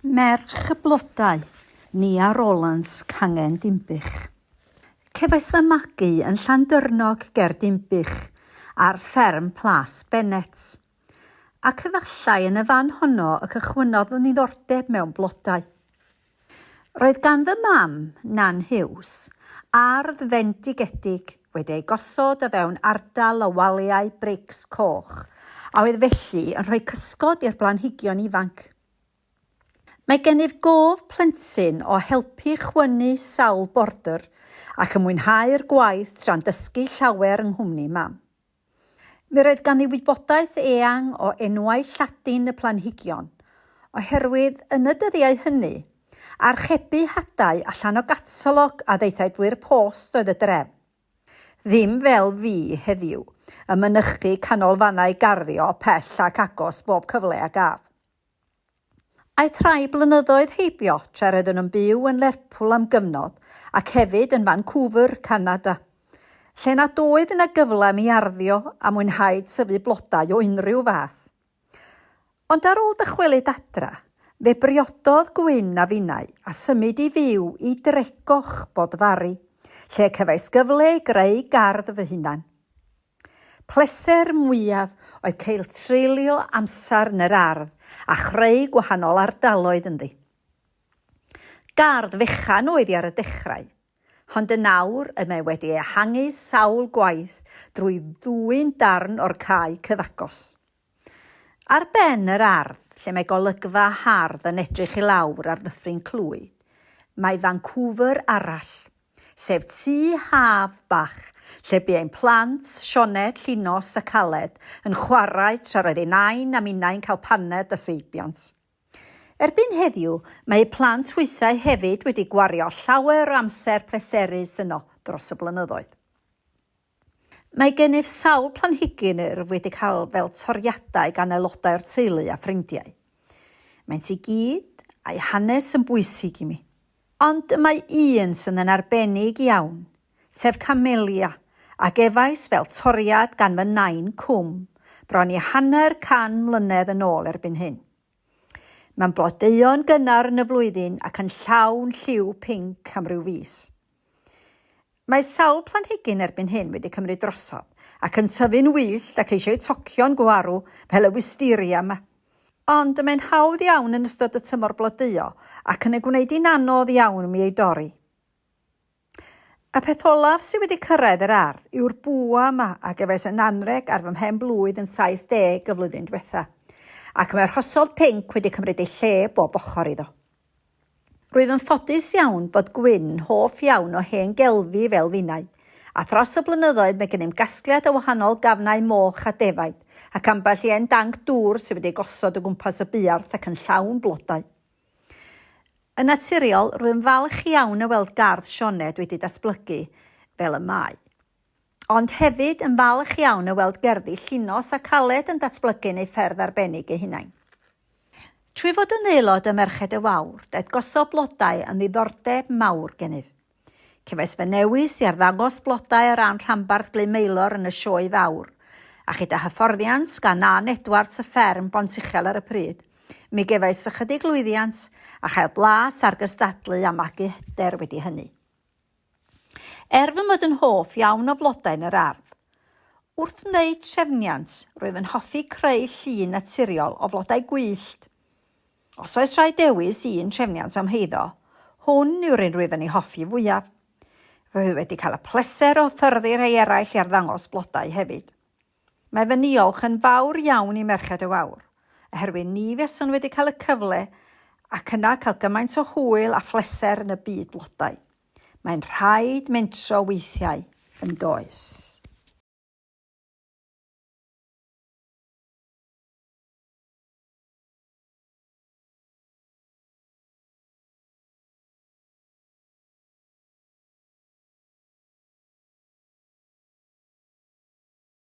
Merch y blodau, Nia Rowlands Cangen Dimbych. Cefais fy magu yn Llandyrnog ger Dimbych ar fferm Plas Bennets. Ac efallai yn y fan honno y cychwynodd fy niddordeb mewn blodau. Roedd gan fy mam, Nan Hughes, ardd fendigedig wedi'i gosod o fewn ardal o waliau brics coch, a oedd felly yn rhoi cysgod i'r blanhigion ifanc. Mae gennyf gof plentyn o helpu chwynu sawl border ac yn mwynhau'r gwaith tra'n dysgu llawer yng nghwmni mam. Mi roedd ganddi wybodaeth eang o enwau Lladin y planhigion, oherwydd yn y dyddiau hynny, archebu hadau allan o gatalog a ddeithaidwyr post oedd y drefn. Ddim fel fi heddiw, y mynychu canolfannau garddio pell ac agos bob cyfle a gaf. Aeth rhai blynyddoedd heibio tra roedden nhw'n byw yn Lerpwl am gyfnod ac hefyd yn Vancouver, Canada, lle nad oedd yna gyfle mi arddio a mwynhau tyfu blodau o unrhyw fath. Ond ar ôl dychwelyd adra, fe briododd Gwyn a finnau a symud i fyw i Dregoch Bodfari, lle cefais gyfle i greu gardd fy hunan. Pleser mwyaf oedd cael treulio amser yn yr ardd a chreu gwahanol ardaloedd ynddi. Gardd fechan oedd hi ar y dechrau, ond y nawr y mae wedi ehangu sawl gwaith drwy ddwyn darn o'r cae cyfagos. Ar ben yr ardd, lle mae golygfa hardd yn edrych i lawr ar Ddyffryn Clwyd, mae Vancouver arall, sef tŷ haf bach, lle bu ein plant, Sioned, Llunos a Caled yn chwarae tra roedd ei nain a minnau'n cael paned a seibiant. Erbyn heddiw, mae eu plant weithiau hefyd wedi gwario llawer o amser pleserus yno dros y blynyddoedd. Mae gennyf sawl planhigyn wedi cael fel toriadau gan aelodau'r teulu a ffrindiau. Maent i gyd a'i hanes yn bwysig i mi. Ond mae un sy'n yn arbennig iawn, sef Camelia, ac efais fel toriad gan fy nain Cwm, bron i 100 mlynedd yn ôl erbyn hyn. Mae'n blodeuon gynnar yn y flwyddyn ac yn llawn lliw pinc am ryw fis. Mae sawl planhigyn erbyn hyn wedi cymryd drosodd ac yn tyfu'n wyllt ac eisiau tocio'n gwarw fel y wisteria yma. Ond mae'n hawdd iawn yn ystod y tymor blodeuo ac yn ei gwneud hi'n anodd iawn mi ei dorri. Y peth olaf sydd wedi cyrraedd yr ardd yw'r bwa yma ac efes yn anreg ar fy mhen blwydd yn 70 y flwyddyn diwetha, ac mae'r hosod pinc wedi cymryd ei lle bob ochr iddo. Rwyf yn ffodus iawn bod Gwyn hoff iawn o hen gelfi fel finnau, a thros y blynyddoedd mae gennym gasgliad o wahanol gafnau moch a defaid, ac ambell i en danc dŵr sydd wedi gosod o gwmpas y buarth ac yn llawn blodau. Yn naturiol, rwy'n falch iawn o weld gardd Sioned wedi datblygu fel y mae. Ond hefyd yn falch iawn o weld gerddi Llunos a Caled yn datblygu neu fferdd arbennig eu hunain. Trwy fod yn aelod y Merched y Wawr, daeth gosod blodau yn ddiddordeb mawr gennyf. Cefais fy newis i arddangos blodau ar ran rhanbarth Glemeilor yn y sioe fawr, a chyda hyfforddiant gan Nan Edwards y fferm Bontichel ar y pryd, mi gefais ychydig lwyddiant a chael blas ar gystadlu a magu hyder wedi hynny. Fy mod yn hoff iawn o flodau yn yr ardd, wrth wneud trefniant, rwyf yn hoffi creu llun naturiol o flodau gwyllt. Os oes rhaid dewis un trefniant am heiddo, hwn yw'r un rwyf yn ei hoffi fwyaf. Rwyf wedi cael y pleser o ffyrdd rhai eraill i arddangos blodau hefyd. Mae fy niolch yn fawr iawn i Merched y Wawr, oherwydd ni feson wedi cael y cyfle ac yna cael gymaint o hwyl a phleser yn y byd blodau. Mae'n rhaid mentro weithiau yn does.